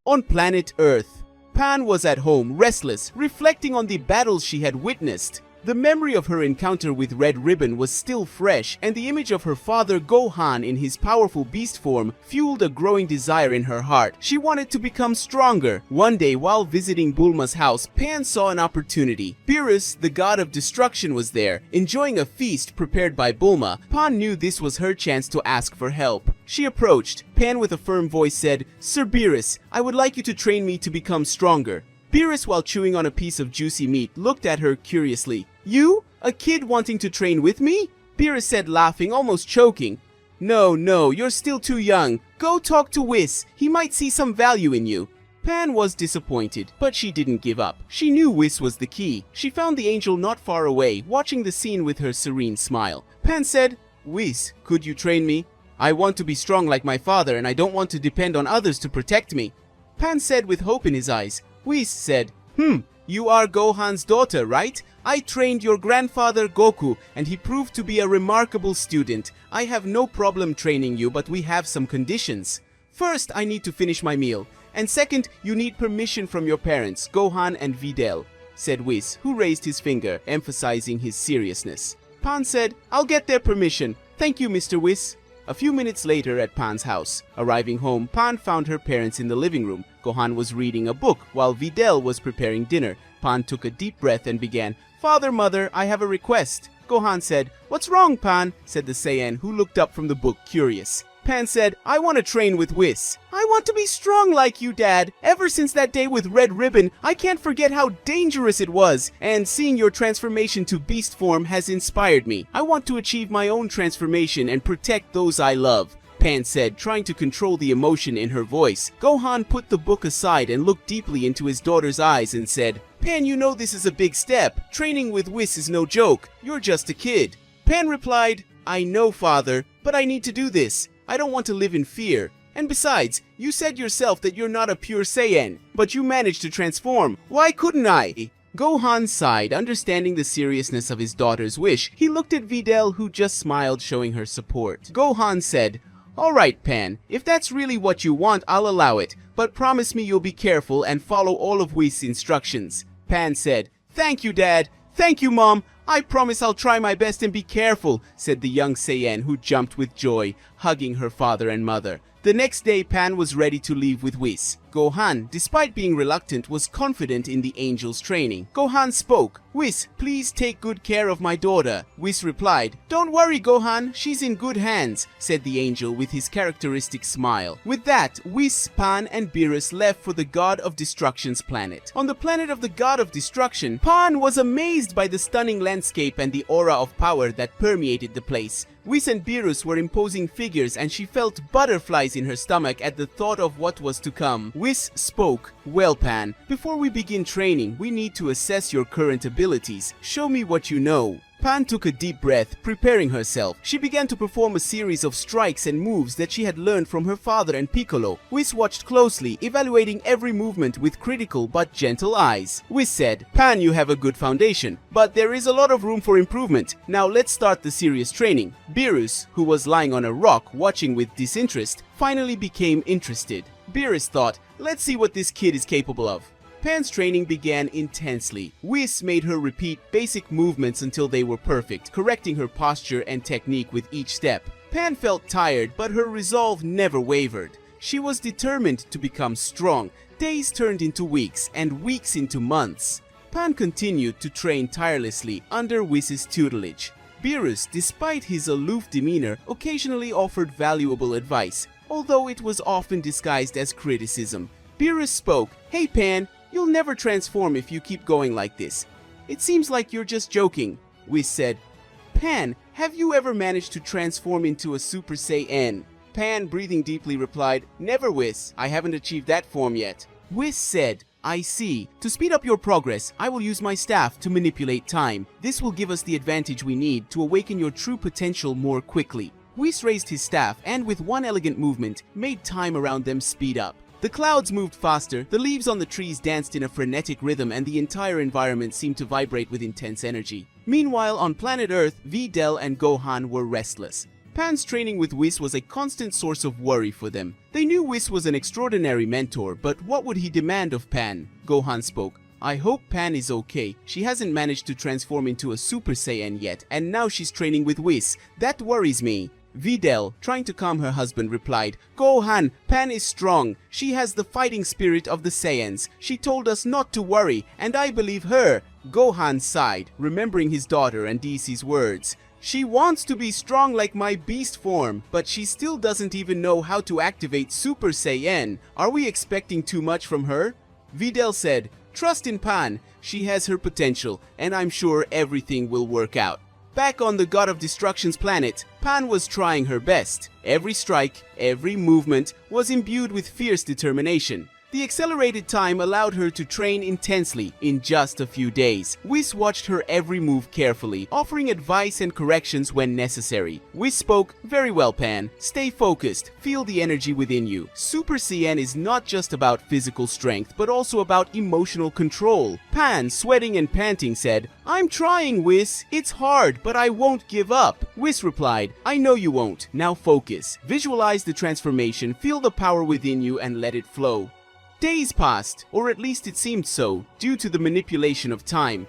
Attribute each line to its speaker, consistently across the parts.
Speaker 1: On planet Earth, Pan was at home, restless, reflecting on the battles she had witnessed. The memory of her encounter with Red Ribbon was still fresh, and the image of her father Gohan in his powerful beast form fueled a growing desire in her heart. She wanted to become stronger. One day, while visiting Bulma's house, Pan saw an opportunity. Beerus, the god of destruction, was there, enjoying a feast prepared by Bulma. Pan knew this was her chance to ask for help. She approached. Pan with a firm voice said, "Sir Beerus, I would like you to train me to become stronger." Beerus, while chewing on a piece of juicy meat, looked at her curiously. "You? A kid wanting to train with me?" Beerus said, laughing, almost choking. No, you're still too young. Go talk to Whis. He might see some value in you." Pan was disappointed, but she didn't give up. She knew Whis was the key. She found the angel not far away, watching the scene with her serene smile. Pan said, "Whis, could you train me? I want to be strong like my father, and I don't want to depend on others to protect me." Pan said with hope in his eyes. Whis said, You are Gohan's daughter, right? I trained your grandfather Goku, and he proved to be a remarkable student. I have no problem training you, but we have some conditions. First, I need to finish my meal. And second, you need permission from your parents, Gohan and Videl," said Whis, who raised his finger, emphasizing his seriousness. Pan said, "I'll get their permission. Thank you, Mr. Whis." A few minutes later at Pan's house. Arriving home, Pan found her parents in the living room. Gohan was reading a book, while Videl was preparing dinner. Pan took a deep breath and began, "Father, Mother, I have a request." Gohan said, "What's wrong, Pan?" said the Saiyan, who looked up from the book, curious. Pan said, "I want to train with Whis. I want to be strong like you, Dad. Ever since that day with Red Ribbon, I can't forget how dangerous it was. And seeing your transformation to beast form has inspired me. I want to achieve my own transformation and protect those I love," Pan said, trying to control the emotion in her voice. Gohan put the book aside and looked deeply into his daughter's eyes and said, "Pan, you know this is a big step. Training with Whis is no joke. You're just a kid." Pan replied, "I know, Father, but I need to do this. I don't want to live in fear. And besides, you said yourself that you're not a pure Saiyan, but you managed to transform. Why couldn't I?" Gohan sighed, understanding the seriousness of his daughter's wish. He looked at Videl, who just smiled, showing her support. Gohan said, "All right, Pan, if that's really what you want, I'll allow it. But promise me you'll be careful and follow all of Whis' instructions." Pan said, "Thank you, Dad. Thank you, Mom. I promise I'll try my best and be careful," said the young Saiyan, who jumped with joy, hugging her father and mother. The next day, Pan was ready to leave with Whis. Gohan, despite being reluctant, was confident in the angel's training. Gohan spoke, "Whis, please take good care of my daughter." Whis replied, "Don't worry, Gohan, she's in good hands," said the angel with his characteristic smile. With that, Whis, Pan, and Beerus left for the God of Destruction's planet. On the planet of the God of Destruction, Pan was amazed by the stunning landscape and the aura of power that permeated the place. Whis and Beerus were imposing figures, and she felt butterflies in her stomach at the thought of what was to come. Whis spoke, "Well, Pan, before we begin training, we need to assess your current abilities. Show me what you know." Pan took a deep breath, preparing herself. She began to perform a series of strikes and moves that she had learned from her father and Piccolo. Whis watched closely, evaluating every movement with critical but gentle eyes. Whis said, "Pan, you have a good foundation, but there is a lot of room for improvement. Now let's start the serious training." Beerus, who was lying on a rock watching with disinterest, finally became interested. Beerus thought, "Let's see what this kid is capable of." Pan's training began intensely. Whis made her repeat basic movements until they were perfect, correcting her posture and technique with each step. Pan felt tired, but her resolve never wavered. She was determined to become strong. Days turned into weeks, and weeks into months. Pan continued to train tirelessly under Whis' tutelage. Beerus, despite his aloof demeanor, occasionally offered valuable advice, although it was often disguised as criticism. Beerus spoke, "Hey Pan, you'll never transform if you keep going like this. It seems like you're just joking." Whis said, "Pan, have you ever managed to transform into a Super Saiyan?" Pan, breathing deeply, replied, "Never, Whis. I haven't achieved that form yet." Whis said, "I see. To speed up your progress, I will use my staff to manipulate time. This will give us the advantage we need to awaken your true potential more quickly." Whis raised his staff and with one elegant movement, made time around them speed up. The clouds moved faster, the leaves on the trees danced in a frenetic rhythm, and the entire environment seemed to vibrate with intense energy. Meanwhile, on planet Earth, Videl and Gohan were restless. Pan's training with Whis was a constant source of worry for them. They knew Whis was an extraordinary mentor, but what would he demand of Pan? Gohan spoke. I hope Pan is okay. She hasn't managed to transform into a Super Saiyan yet, and now she's training with Whis. That worries me. Videl, trying to calm her husband, replied, Gohan, Pan is strong. She has the fighting spirit of the Saiyans. She told us not to worry, and I believe her. Gohan sighed, remembering his daughter and DC's words. She wants to be strong like my beast form, but she still doesn't even know how to activate Super Saiyan. Are we expecting too much from her? Videl said, Trust in Pan. She has her potential, and I'm sure everything will work out. Back on the God of Destruction's planet, Pan was trying her best. Every strike, every movement was imbued with fierce determination. The accelerated time allowed her to train intensely in just a few days. Whis watched her every move carefully, offering advice and corrections when necessary. Whis spoke, Very well, Pan. Stay focused. Feel the energy within you. Super Saiyan is not just about physical strength, but also about emotional control. Pan, sweating and panting, said, I'm trying, Whis. It's hard, but I won't give up. Whis replied, I know you won't. Now focus. Visualize the transformation, feel the power within you, and let it flow. Days passed, or at least it seemed so, due to the manipulation of time.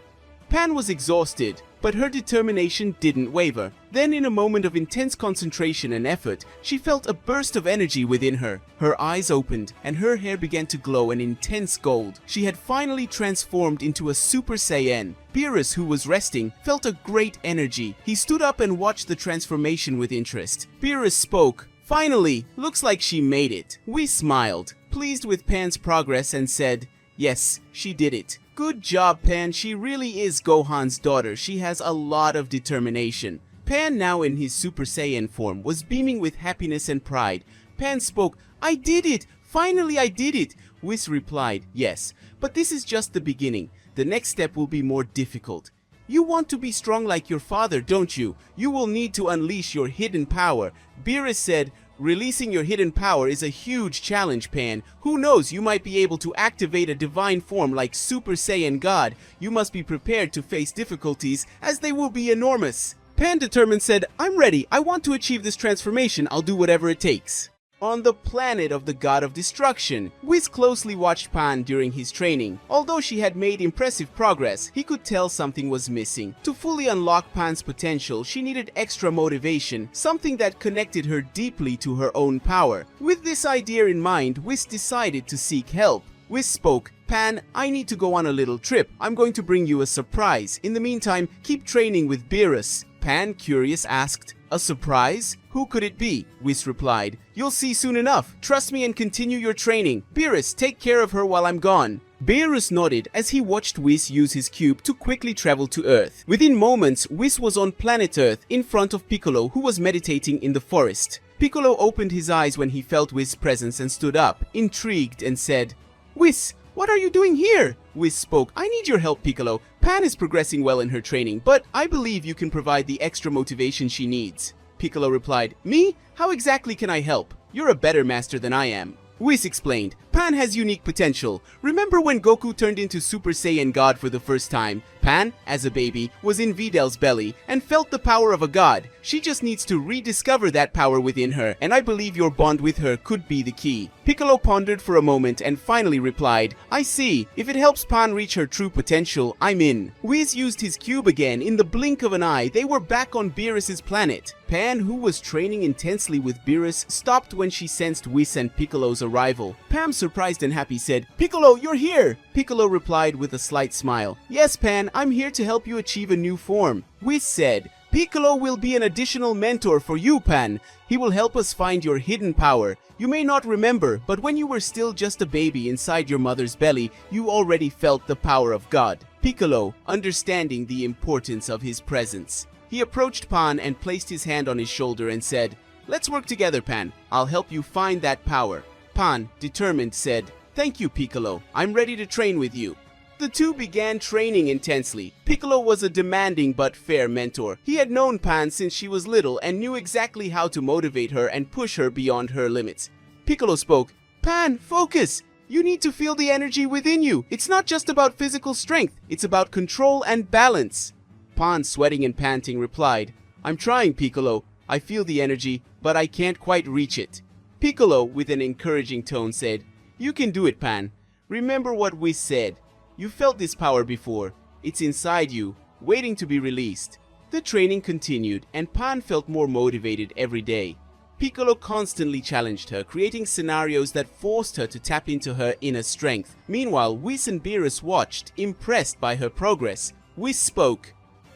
Speaker 1: Pan was exhausted, but her determination didn't waver. Then, in a moment of intense concentration and effort, she felt a burst of energy within her. Her eyes opened, and her hair began to glow an intense gold. She had finally transformed into a Super Saiyan. Beerus, who was resting, felt a great energy. He stood up and watched the transformation with interest. Beerus spoke. Finally, looks like she made it. We smiled, pleased with Pan's progress, and said, Yes, she did it. Good job, Pan. She really is Gohan's daughter. She has a lot of determination. Pan, now in his Super Saiyan form, was beaming with happiness and pride. Pan spoke, I did it! Finally, I did it! Whis replied, Yes, but this is just the beginning. The next step will be more difficult. You want to be strong like your father, don't you? You will need to unleash your hidden power. Beerus said, Releasing your hidden power is a huge challenge, Pan. Who knows, you might be able to activate a divine form like Super Saiyan God. You must be prepared to face difficulties, as they will be enormous. Pan, determined, said, I'm ready. I want to achieve this transformation. I'll do whatever it takes. On the planet of the God of Destruction, Whis closely watched Pan during his training. Although she had made impressive progress, he could tell something was missing. To fully unlock Pan's potential, she needed extra motivation, something that connected her deeply to her own power. With this idea in mind, Whis decided to seek help. Whis spoke, Pan, I need to go on a little trip. I'm going to bring you a surprise. In the meantime, keep training with Beerus. Pan, curious, asked, A surprise? Who could it be? Whis replied, You'll see soon enough. Trust me and continue your training. Beerus, take care of her while I'm gone. Beerus nodded as he watched Whis use his cube to quickly travel to Earth. Within moments, Whis was on planet Earth in front of Piccolo, who was meditating in the forest. Piccolo opened his eyes when he felt Whis' presence and stood up, intrigued, and said, Whis, what are you doing here? Whis spoke, I need your help, Piccolo. Pan is progressing well in her training, but I believe you can provide the extra motivation she needs. Piccolo replied, Me? How exactly can I help? You're a better master than I am. Whis explained, Pan has unique potential. Remember when Goku turned into Super Saiyan God for the first time? Pan, as a baby, was in Videl's belly and felt the power of a god. She just needs to rediscover that power within her, and I believe your bond with her could be the key. Piccolo pondered for a moment and finally replied, I see. If it helps Pan reach her true potential, I'm in. Whis used his cube again. In the blink of an eye, they were back on Beerus' planet. Pan, who was training intensely with Beerus, stopped when she sensed Whis and Piccolo's arrival. Pam, surprised and happy, said, Piccolo, you're here! Piccolo replied with a slight smile, Yes, Pan, I'm here to help you achieve a new form. Whis said, Piccolo will be an additional mentor for you, Pan. He will help us find your hidden power. You may not remember, but when you were still just a baby inside your mother's belly, you already felt the power of God. Piccolo, understanding the importance of his presence. He approached Pan and placed his hand on his shoulder and said, Let's work together, Pan. I'll help you find that power. Pan, determined, said, Thank you, Piccolo. I'm ready to train with you. The two began training intensely. Piccolo was a demanding but fair mentor. He had known Pan since she was little and knew exactly how to motivate her and push her beyond her limits. Piccolo spoke, Pan, focus! You need to feel the energy within you. It's not just about physical strength. It's about control and balance. Pan, sweating and panting, replied, I'm trying, Piccolo. I feel the energy, but I can't quite reach it. Piccolo, with an encouraging tone, said, "You can do it, Pan. Remember what Whis said. You felt this power before. It's inside you, waiting to be released." The training continued, and Pan felt more motivated every day. Piccolo constantly challenged her, creating scenarios that forced her to tap into her inner strength. Meanwhile, Whis and Beerus watched, impressed by her progress. Whis spoke,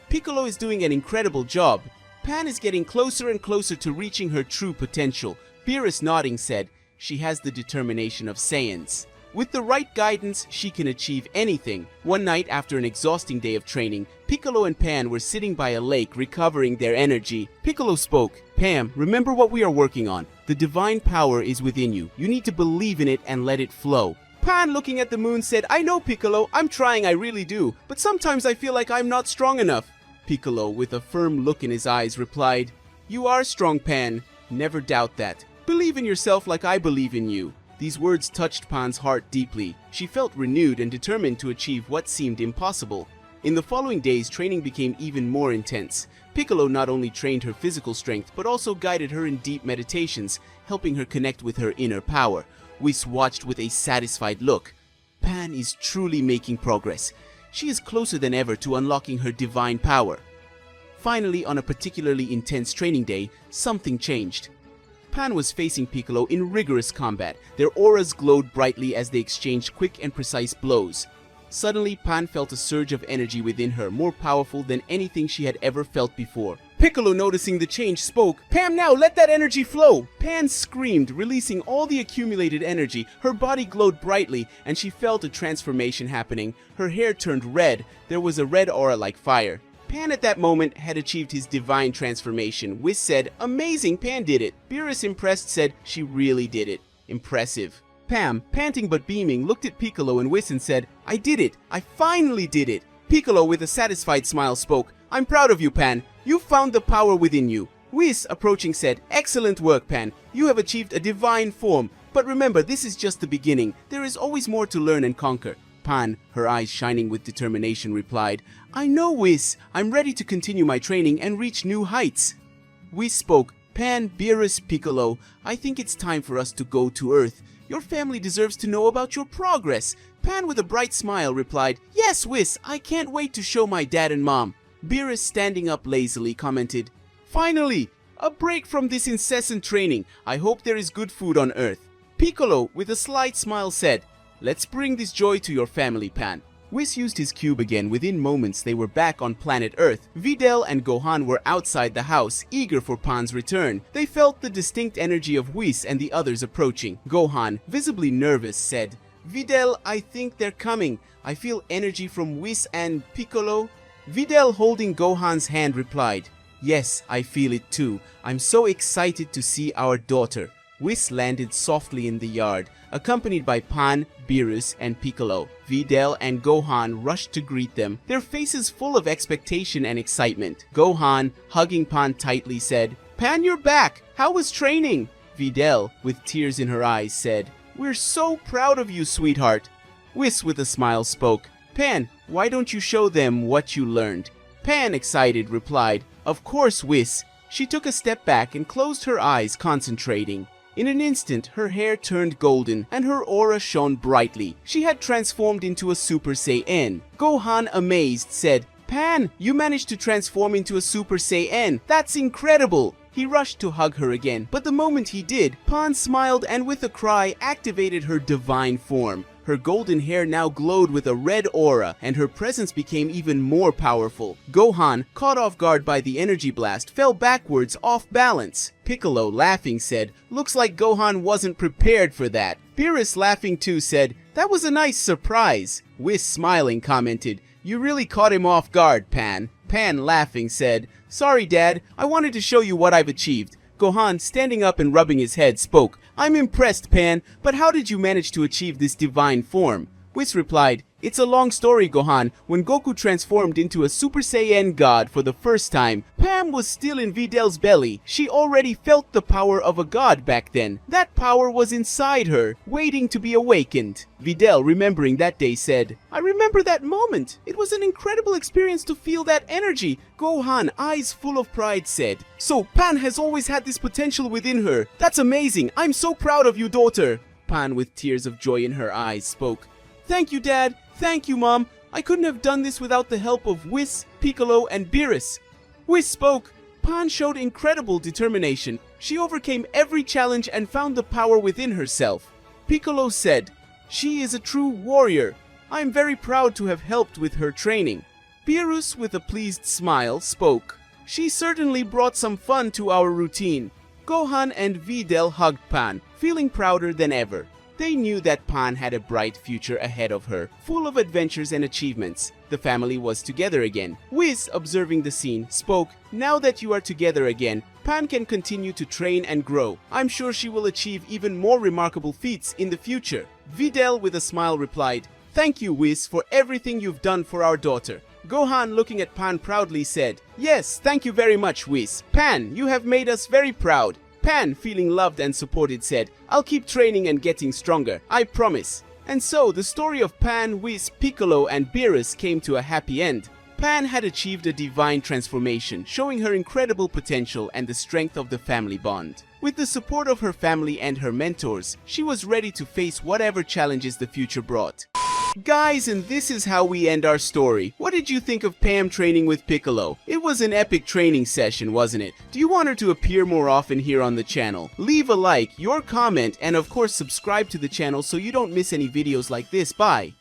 Speaker 1: "Piccolo is doing an incredible job. Pan is getting closer and closer to reaching her true potential." Beerus, nodding, said, "She has the determination of Saiyans. With the right guidance, she can achieve anything." One night, after an exhausting day of training, Piccolo and Pan were sitting by a lake recovering their energy. Piccolo spoke, "Pam, remember what we are working on. The divine power is within you. You need to believe in it and let it flow." Pan, looking at the moon, said, "I know, Piccolo. I'm trying, I really do. But sometimes I feel like I'm not strong enough." Piccolo, with a firm look in his eyes, replied, "You are strong, Pan. Never doubt that. Believe in yourself like I believe in you." These words touched Pan's heart deeply. She felt renewed and determined to achieve what seemed impossible. In the following days, training became even more intense. Piccolo not only trained her physical strength, but also guided her in deep meditations, helping her connect with her inner power. Whis watched with a satisfied look. Pan is truly making progress. She is closer than ever to unlocking her divine power. Finally, on a particularly intense training day, something changed. Pan was facing Piccolo in rigorous combat. Their auras glowed brightly as they exchanged quick and precise blows. Suddenly, Pan felt a surge of energy within her, more powerful than anything she had ever felt before. Piccolo, noticing the change, spoke, "Pam, now let that energy flow!" Pan screamed, releasing all the accumulated energy. Her body glowed brightly, and she felt a transformation happening. Her hair turned red. There was a red aura like fire. Pan at that moment had achieved his divine transformation. Whis said, "Amazing, Pan did it." Beerus, impressed, said, "She really did it. Impressive." Pam, panting but beaming, looked at Piccolo and Whis and said, "I did it. I finally did it." Piccolo, with a satisfied smile, spoke, "I'm proud of you, Pan. You found the power within you." Whis, approaching, said, "Excellent work, Pan. You have achieved a divine form. But remember, this is just the beginning. There is always more to learn and conquer." Pan, her eyes shining with determination, replied, "I know, Whis. I'm ready to continue my training and reach new heights." Whis spoke, "Pan, Beerus, Piccolo, I think it's time for us to go to Earth. Your family deserves to know about your progress." Pan, with a bright smile, replied, "Yes, Whis, I can't wait to show my dad and mom." Beerus, standing up lazily, commented, "Finally, a break from this incessant training. I hope there is good food on Earth." Piccolo, with a slight smile, said, "Let's bring this joy to your family, Pan." Whis used his cube again. Within moments, they were back on planet Earth. Videl and Gohan were outside the house, eager for Pan's return. They felt the distinct energy of Whis and the others approaching. Gohan, visibly nervous, said, "Videl, I think they're coming. I feel energy from Whis and Piccolo." Videl, holding Gohan's hand, replied, "Yes, I feel it too. I'm so excited to see our daughter." Whis landed softly in the yard, accompanied by Pan, Beerus, and Piccolo. Videl and Gohan rushed to greet them, their faces full of expectation and excitement. Gohan, hugging Pan tightly, said, "Pan, you're back! How was training?" Videl, with tears in her eyes, said, "We're so proud of you, sweetheart." Whis, with a smile, spoke, "Pan, why don't you show them what you learned?" Pan, excited, replied, "Of course, Whis." She took a step back and closed her eyes, concentrating. In an instant, her hair turned golden and her aura shone brightly. She had transformed into a Super Saiyan. Gohan, amazed, said, "Pan, you managed to transform into a Super Saiyan. That's incredible." He rushed to hug her again, but the moment he did, Pan smiled and with a cry activated her divine form. Her golden hair now glowed with a red aura, and her presence became even more powerful. Gohan, caught off guard by the energy blast, fell backwards off balance. Piccolo, laughing, said, "Looks like Gohan wasn't prepared for that." Beerus, laughing too, said, "That was a nice surprise." Whis, smiling, commented, "You really caught him off guard, Pan." Pan, laughing, said, "Sorry, Dad, I wanted to show you what I've achieved." Gohan, standing up and rubbing his head, spoke, "I'm impressed, Pan, but how did you manage to achieve this divine form?" Whis replied, It's a long story, Gohan. When Goku transformed into a Super Saiyan God for the first time, Pam was still in Videl's belly. She already felt the power of a god back then. That power was inside her, waiting to be awakened. Videl, remembering that day, said, "I remember that moment. It was an incredible experience to feel that energy." Gohan, eyes full of pride, said, "So Pan has always had this potential within her. That's amazing. I'm so proud of you, daughter." Pan, with tears of joy in her eyes, spoke, "Thank you, Dad. Thank you, Mom. I couldn't have done this without the help of Whis, Piccolo, and Beerus." Whis spoke. Pan showed incredible determination. She overcame every challenge and found the power within herself. Piccolo said, "She is a true warrior. I am very proud to have helped with her training." Beerus, with a pleased smile, spoke, "She certainly brought some fun to our routine." Gohan and Videl hugged Pan, feeling prouder than ever. They knew that Pan had a bright future ahead of her, full of adventures and achievements. The family was together again. Whis, observing the scene, spoke, "Now that you are together again, Pan can continue to train and grow. I'm sure she will achieve even more remarkable feats in the future." Videl, with a smile, replied, "Thank you, Whis, for everything you've done for our daughter." Gohan, looking at Pan proudly, said, "Yes, thank you very much, Whis. Pan, you have made us very proud." Pan, feeling loved and supported, said, "I'll keep training and getting stronger, I promise." And so, the story of Pan, Whis, Piccolo, and Beerus came to a happy end. Pan had achieved a divine transformation, showing her incredible potential and the strength of the family bond. With the support of her family and her mentors, she was ready to face whatever challenges the future brought. Guys, and this is how we end our story. What did you think of Pam training with Piccolo? It was an epic training session, wasn't it? Do you want her to appear more often here on the channel? Leave a like, your comment, and of course subscribe to the channel so you don't miss any videos like this. Bye!